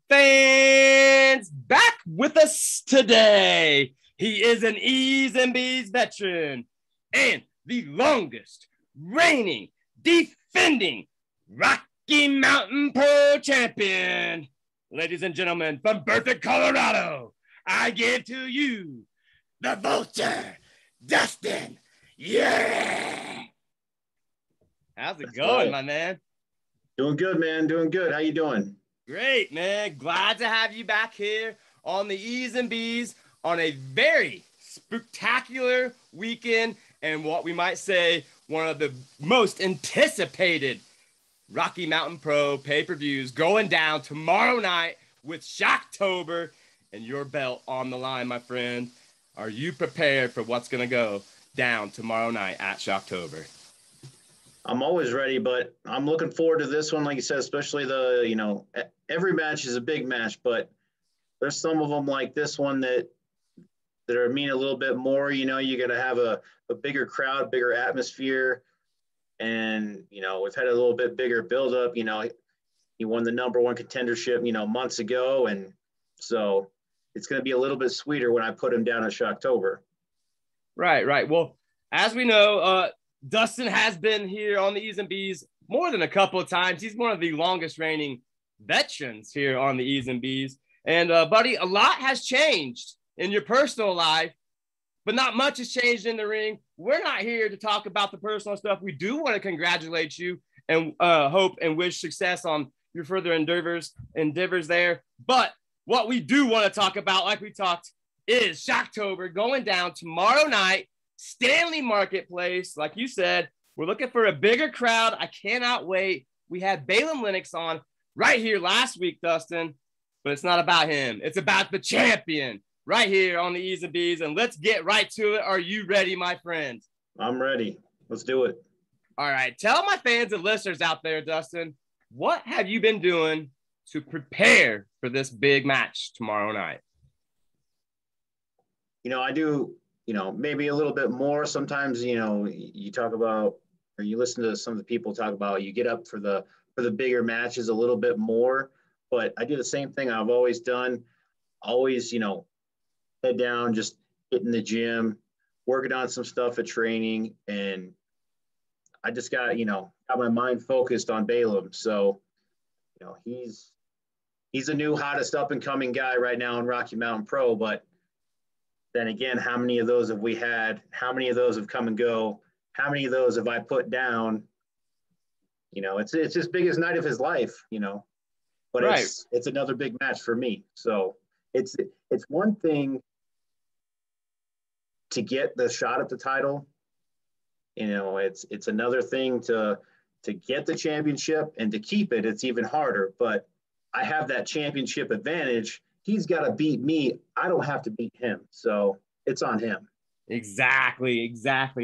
fans, back with us today. He is an E's and B's veteran and the longest reigning, defending Rocky Mountain Pro champion. Ladies and gentlemen, from Berthoud, Colorado, I give to you the vulture, Dustin. Yeah. How's it going, my man? Doing good, man. Doing good. How you doing? Great, man. Glad to have you back here on the E's and B's on a very spectacular weekend and what we might say one of the most anticipated Rocky Mountain Pro pay-per-views going down tomorrow night with Shocktober and your belt on the line, my friend. Are you prepared for what's going to go down tomorrow night at Shocktober? I'm always ready, but I'm looking forward to this one. Like you said, especially every match is a big match, but there's some of them like this one that are mean a little bit more. You got to have a bigger crowd, bigger atmosphere. And, we've had a little bit bigger buildup. He won the #1 contendership, months ago. And so it's going to be a little bit sweeter when I put him down at Shocktober. Right. Well, as we know, Dustin has been here on the E's and B's more than a couple of times. He's one of the longest reigning veterans here on the E's and B's. And, buddy, a lot has changed in your personal life, but not much has changed in the ring. We're not here to talk about the personal stuff. We do want to congratulate you and hope and wish success on your further endeavors there. But what we do want to talk about, like we talked, is Shocktober going down tomorrow night. Stanley Marketplace, like you said, we're looking for a bigger crowd. I cannot wait. We had Balam Lennox on right here last week, Dustin, but it's not about him. It's about the champion right here on the E's and B's, and let's get right to it. Are you ready, my friend? I'm ready. Let's do it. All right. Tell my fans and listeners out there, Dustin, what have you been doing to prepare for this big match tomorrow night? I do maybe a little bit more. Sometimes, you talk about, or you listen to some of the people talk about, you get up for the bigger matches a little bit more, but I do the same thing I've always done. Always, head down, just get in the gym, working on some stuff at training. And I just got my mind focused on Balam. So, he's the new hottest up and coming guy right now in Rocky Mountain Pro, but then again, how many of those have we had? How many of those have come and go? How many of those have I put down? It's his biggest night of his life, but right. It's another big match for me. So it's one thing to get the shot at the title. It's another thing to get the championship, and to keep it, it's even harder. But I have that championship advantage. He's got to beat me. I don't have to beat him. So it's on him. Exactly.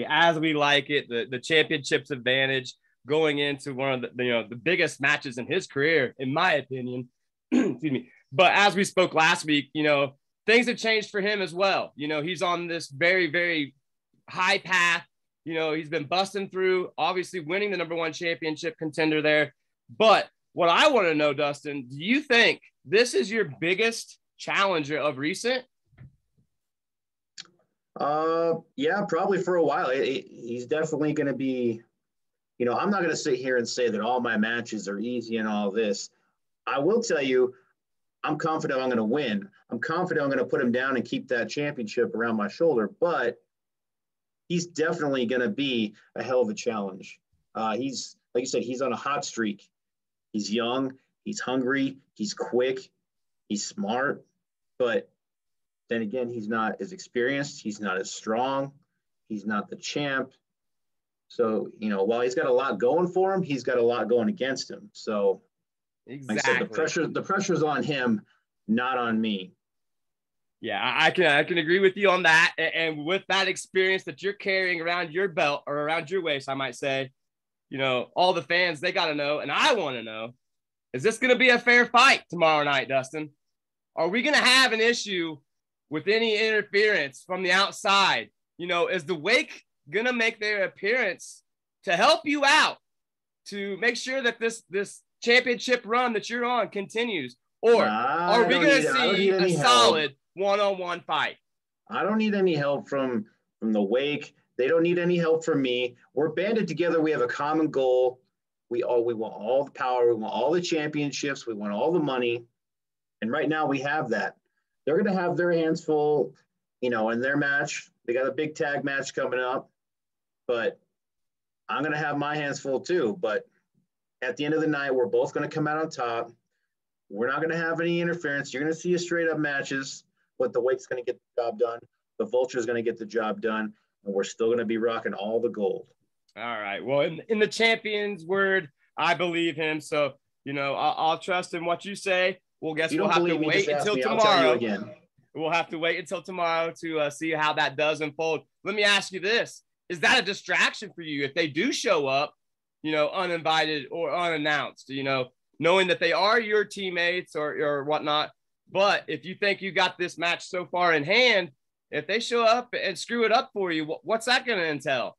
As we like it, the championship's advantage going into one of the biggest matches in his career, in my opinion. Excuse me. But as we spoke last week, things have changed for him as well. He's on this very, very high path. He's been busting through, obviously winning the #1 championship contender there. But what I want to know, Dustin, do you think this is your biggest challenger of recent? Yeah, probably for a while. He's definitely going to be, I'm not going to sit here and say that all my matches are easy and all this. I will tell you, I'm confident I'm going to win. I'm confident I'm going to put him down and keep that championship around my shoulder, but he's definitely going to be a hell of a challenge. He's, like you said, he's on a hot streak. He's young, he's hungry, he's quick, he's smart, but then again, he's not as experienced, he's not as strong, he's not the champ. So, while he's got a lot going for him, he's got a lot going against him. So, exactly. Like I said, the pressure's on him, not on me. Yeah, I can agree with you on that. And with that experience that you're carrying around your belt, or around your waist, I might say, all the fans, they got to know, and I want to know, is this going to be a fair fight tomorrow night, Dustin? Are we going to have an issue with any interference from the outside? Is the Wake going to make their appearance to help you out, to make sure that this championship run that you're on continues? Or Nah, are we going to I don't see need a any help. solid one-on-one fight? I don't need any help from the Wake. They don't need any help from me. We're banded together. We have a common goal. We want all the power. We want all the championships. We want all the money. And right now we have that. They're going to have their hands full, in their match. They got a big tag match coming up, but I'm going to have my hands full too. But at the end of the night, we're both going to come out on top. We're not going to have any interference. You're going to see a straight up matches, but the Wake's going to get the job done. The Vulture is going to get the job done, and we're still going to be rocking all the gold. All right. Well, in the champion's word, I believe him. So, I'll trust in what you say. Well, guess we'll have to wait until tomorrow. I'll tell you again. We'll have to wait until tomorrow to see how that does unfold. Let me ask you this. Is that a distraction for you if they do show up, uninvited or unannounced, knowing that they are your teammates or whatnot? But if you think you got this match so far in hand, if they show up and screw it up for you, what's that going to entail?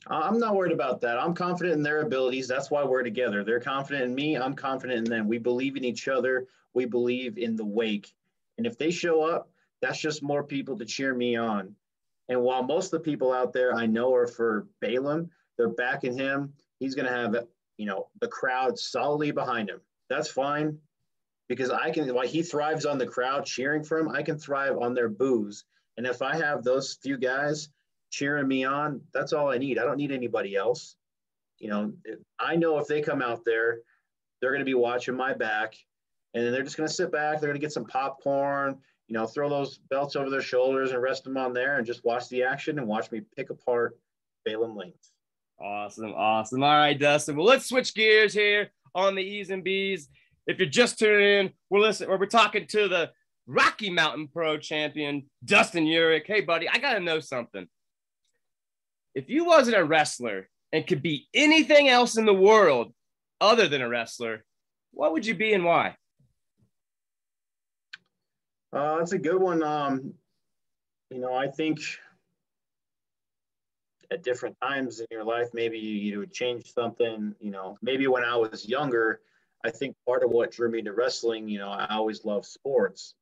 I'm not worried about that. I'm confident in their abilities. That's why we're together. They're confident in me. I'm confident in them. We believe in each other. We believe in the Wake. And if they show up, that's just more people to cheer me on. And while most of the people out there I know are for Balam, they're backing him. He's going to have, the crowd solidly behind him. That's fine because while he thrives on the crowd cheering for him, I can thrive on their boos. And if I have those few guys cheering me on, that's all I need. I don't need anybody else. I know if they come out there, they're going to be watching my back, and then they're just going to sit back. They're going to get some popcorn, throw those belts over their shoulders and rest them on there and just watch the action and watch me pick apart Balam Links. Awesome. All right, Dustin. Well, let's switch gears here on the E's and B's. If you're just tuning in, we're talking to the Rocky Mountain Pro champion, Dustin Urick. Hey, buddy, I got to know something. If you wasn't a wrestler and could be anything else in the world other than a wrestler, what would you be and why? That's a good one. I think at different times in your life, maybe you would change something. Maybe when I was younger, I think part of what drew me to wrestling, I always loved sports.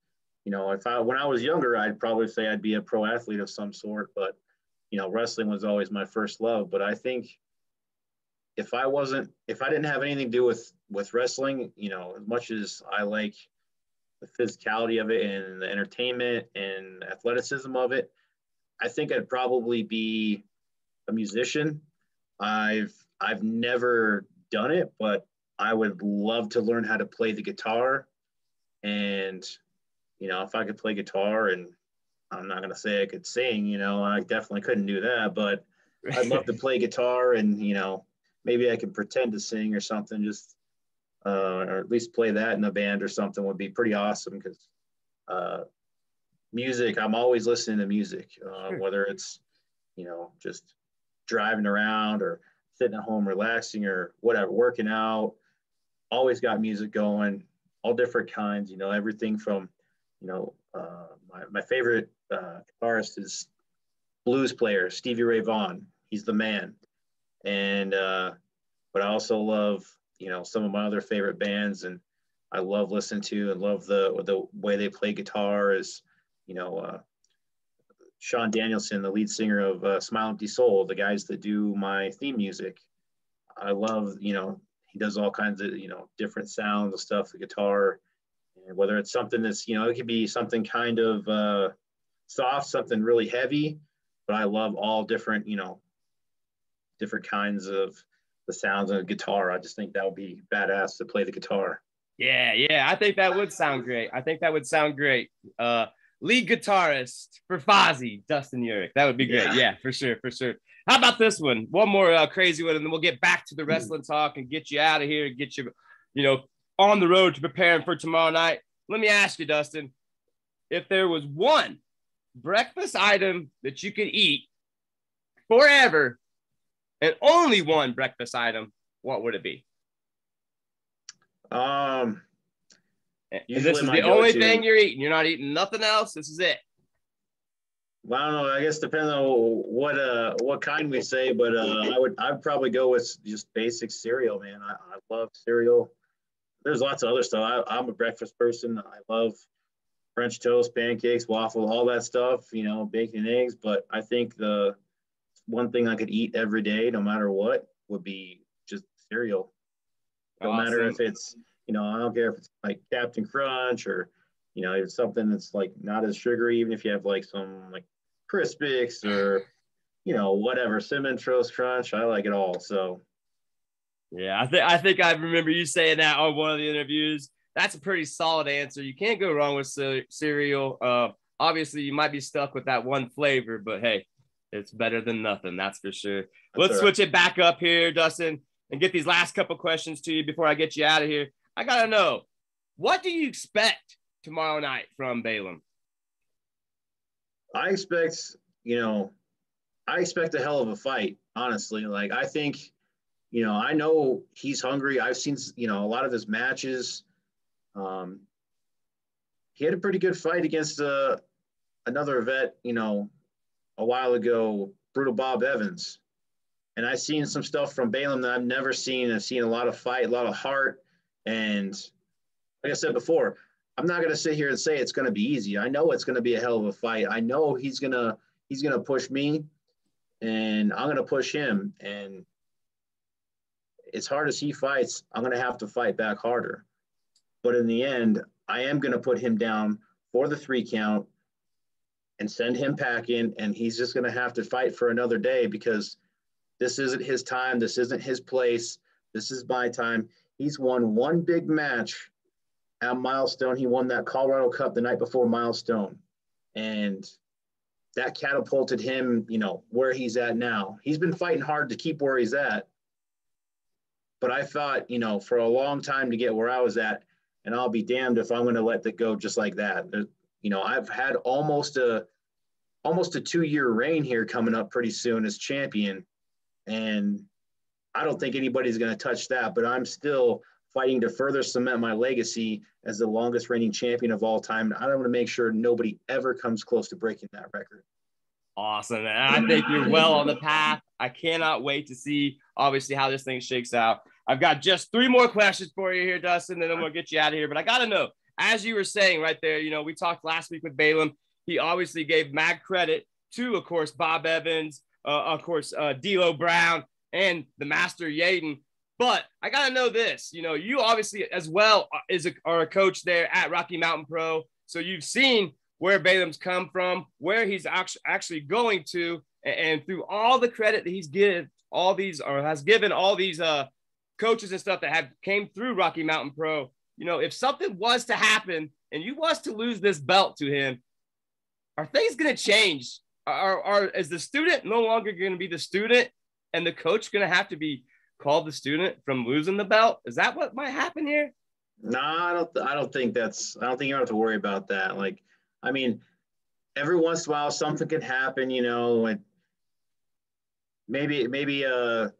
When I was younger, I'd probably say I'd be a pro athlete of some sort, but wrestling was always my first love. But I think if I didn't have anything to do with wrestling, as much as I like the physicality of it and the entertainment and athleticism of it, I think I'd probably be a musician. I've never done it, but I would love to learn how to play the guitar. And, if I could play guitar, and I'm not going to say I could sing, I definitely couldn't do that, but I'd love to play guitar and, maybe I could pretend to sing or something, just, or at least play that in a band or something would be pretty awesome because music, I'm always listening to music, whether it's, just driving around or sitting at home relaxing or whatever, working out, always got music going, all different kinds, everything from, my favorite guitarist is blues player, Stevie Ray Vaughan. He's the man. And, but I also love, some of my other favorite bands, and I love listening to and love the way they play guitar is, Sean Danielson, the lead singer of Smile Empty Soul, the guys that do my theme music. I love, he does all kinds of, different sounds and stuff, the guitar, and whether it's something that's, it could be something kind of soft, something really heavy, but I love all different, different kinds of the sounds of a guitar. I just think that would be badass to play the guitar. Yeah. I think that would sound great. Lead guitarist for Fozzy, Dustin Urick. That would be great. Yeah, for sure. How about this one? One more crazy one, and then we'll get back to the wrestling talk and get you out of here and get you, on the road to preparing for tomorrow night. Let me ask you, Dustin, if there was one breakfast item that you could eat forever and only one breakfast item, what would it be? This is the only thing you're eating. You're not eating nothing else. This is it. Well, I don't know. I guess depending on what kind we say, but I'd probably go with just basic cereal, man. I love cereal. there's lots of other stuff. I'm a breakfast person. I love French toast, pancakes, waffle, all that stuff, bacon and eggs. But I think the one thing I could eat every day, no matter what, would be just cereal. No matter Awesome. if it's, I don't care if it's like Captain Crunch or, it's something that's like not as sugary, even if you have like some like Crispix or, whatever, Cinnamon Toast Crunch. I like it all. So Yeah, I think I remember you saying that on one of the interviews. That's a pretty solid answer. You can't go wrong with cereal. Obviously, you might be stuck with that one flavor, but hey, it's better than nothing. That's for sure. Let's switch it back up here, Dustin, and get these last couple questions to you before I get you out of here. I gotta know, what do you expect tomorrow night from Balam? I expect, a hell of a fight, honestly. Like, I think, I know he's hungry. I've seen, a lot of his matches. He had a pretty good fight against another vet, a while ago, Brutal Bob Evans. And I've seen some stuff from Balam that I've never seen. I've seen a lot of fight, a lot of heart. And like I said before, I'm not going to sit here and say it's going to be easy. I know it's going to be a hell of a fight. I know he's going to push me, and I'm going to push him. And as hard as he fights, I'm going to have to fight back harder. But in the end, I am going to put him down for the 3 count and send him packing. And he's just going to have to fight for another day, because this isn't his time. This isn't his place. This is my time. He's won one big match at Milestone. He won that Colorado Cup the night before Milestone. And that catapulted him, where he's at now. He's been fighting hard to keep where he's at. But I thought, for a long time to get where I was at, and I'll be damned if I'm going to let that go just like that. I've had almost a 2-year reign here coming up pretty soon as champion. And I don't think anybody's going to touch that, but I'm still fighting to further cement my legacy as the longest reigning champion of all time. I want to make sure nobody ever comes close to breaking that record. Awesome. And I think you're well on the path. I cannot wait to see, obviously, how this thing shakes out. I've got just 3 more questions for you here, Dustin, and then we'll get you out of here. But I got to know, as you were saying right there, we talked last week with Balam. He obviously gave mad credit to, of course, Bob Evans, of course, D'Lo Brown, and the master Yaden. But I got to know this, you obviously as well are a coach there at Rocky Mountain Pro. So you've seen where Balam's come from, where he's actually going to, and through all the credit that he's given all these coaches and stuff that have came through Rocky Mountain Pro, if something was to happen and you was to lose this belt to him, are things going to change? Is the student no longer going to be the student and the coach going to have to be called the student from losing the belt? Is that what might happen here? No, I don't think you don't have to worry about that. Like, I mean, every once in a while something can happen, and maybe a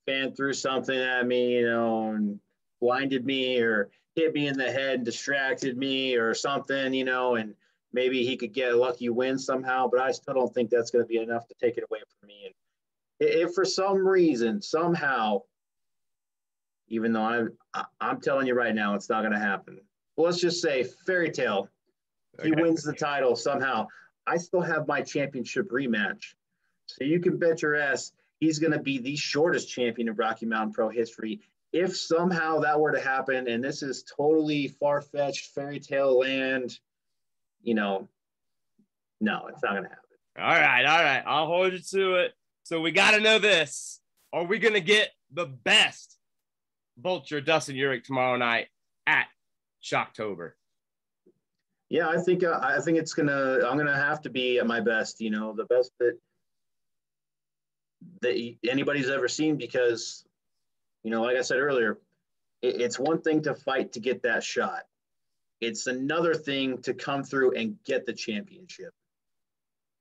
fan threw something at me, and blinded me or hit me in the head and distracted me or something, and maybe he could get a lucky win somehow, but I still don't think that's going to be enough to take it away from me. And if for some reason, somehow, even though I'm telling you right now, it's not going to happen. Well, let's just say fairy tale. He wins the title somehow. I still have my championship rematch. So you can bet your ass he's going to be the shortest champion in Rocky Mountain Pro history. If somehow that were to happen, and this is totally far-fetched fairy tale land, no, it's not going to happen. All right. I'll hold you to it. So we got to know this. Are we going to get the best vulture Dustin Urich tomorrow night at Shocktober? Yeah, I think I'm gonna have to be at my best. The best that anybody's ever seen, because, like I said earlier, it's one thing to fight to get that shot. It's another thing to come through and get the championship.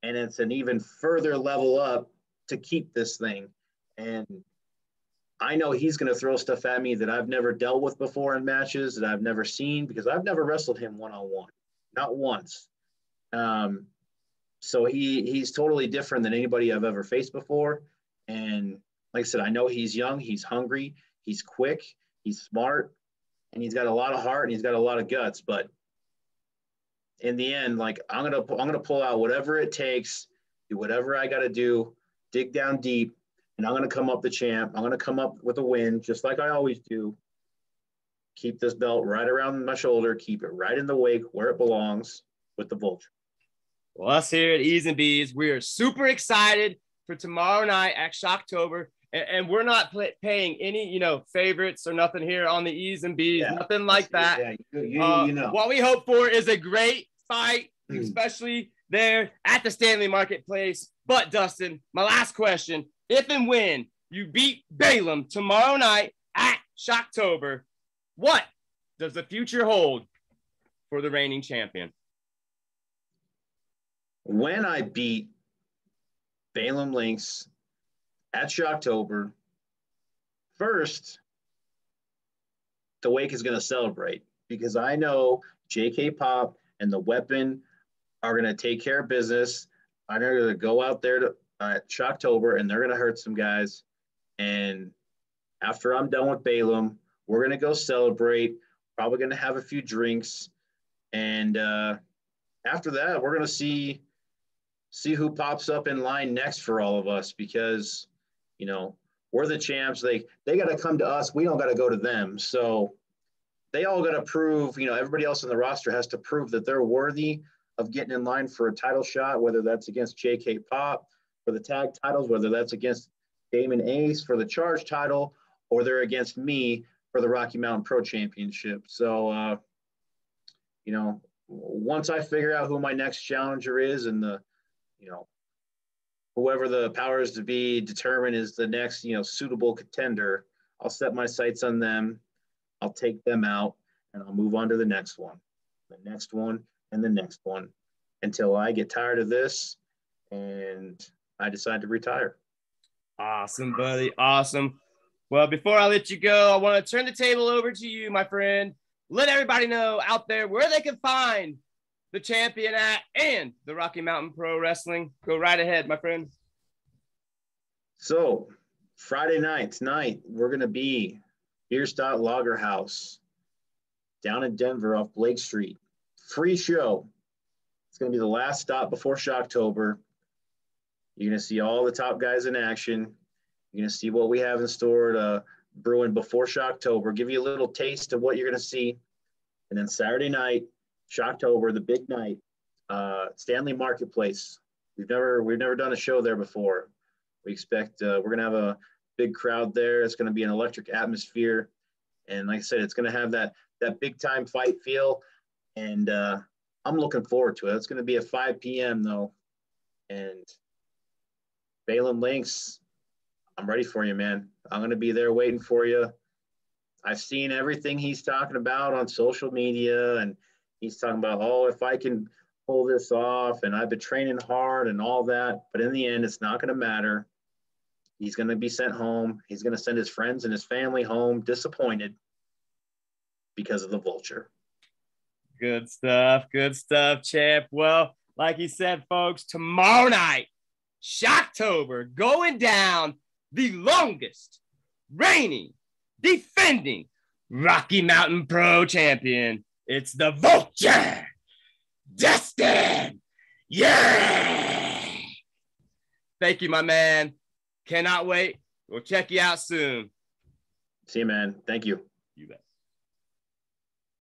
And it's an even further level up to keep this thing. And I know he's going to throw stuff at me that I've never dealt with before in matches, that I've never seen, because I've never wrestled him one-on-one, not once. So he's totally different than anybody I've ever faced before. And like I said, I know he's young, he's hungry, he's quick, he's smart. and he's got a lot of heart and he's got a lot of guts. But in the end, like I'm gonna pull out whatever it takes, do whatever I got to do, dig down deep, and I'm gonna come up the champ. I'm gonna come up with a win, just like I always do. Keep this belt right around my shoulder, keep it right in the wake where it belongs with the vulture. Well, us here at E's and B's, we are super excited for tomorrow night at Shocktober. And we're not paying any, favorites or nothing here on the E's and B's, nothing like that. Yeah, What we hope for is a great fight, especially there at the Stanley Marketplace. But, Dustin, my last question, if and when you beat Balam tomorrow night at Shocktober, what does the future hold for the reigning champion? When I beat Balam Lynx at Shocktober, first, the wake is going to celebrate because I know JK Pop and the Weapon are going to take care of business. I'm going to go out there at Shocktober and they're going to hurt some guys. And after I'm done with Balam, we're going to go celebrate, probably going to have a few drinks. And after that, we're going to see who pops up in line next for all of us because, we're the champs. They got to come to us. We don't got to go to them. So they all got to prove, everybody else in the roster has to prove that they're worthy of getting in line for a title shot, whether that's against JK Pop for the tag titles, whether that's against Damon Ace for the charge title, or they're against me for the Rocky Mountain Pro Championship. So, once I figure out who my next challenger is and whoever the powers to be determine is the next, suitable contender, I'll set my sights on them. I'll take them out and I'll move on to the next one, and the next one until I get tired of this and I decide to retire. Awesome, buddy. Awesome. Well, before I let you go, I want to turn the table over to you, my friend. Let everybody know out there where they can find the champion at and the Rocky Mountain Pro Wrestling. Go right ahead, my friend. So Friday night, we're going to be Bierstadt Lager House down in Denver off Blake Street. Free show. It's going to be the last stop before Shocktober. You're going to see all the top guys in action. You're going to see what we have in store brewing before Shocktober, give you a little taste of what you're going to see. And then Saturday night, Shocktober, the big night, Stanley Marketplace. We've never done a show there before. We expect we're going to have a big crowd there. It's going to be an electric atmosphere. And like I said, it's going to have that big time fight feel. And I'm looking forward to it. It's going to be at 5 p.m. though. And Balam Lynx, I'm ready for you, man. I'm going to be there waiting for you. I've seen everything he's talking about on social media, and he's talking about, if I can pull this off, and I've been training hard and all that. But in the end, it's not going to matter. He's going to be sent home. He's going to send his friends and his family home disappointed because of the vulture. Good stuff, champ. Well, like you said, folks, tomorrow night, Shocktober, going down, the longest reigning, defending Rocky Mountain Pro Champion. It's the Vulture, Dustin. Yeah. Thank you, my man. Cannot wait. We'll check you out soon. See you, man. Thank you. You bet.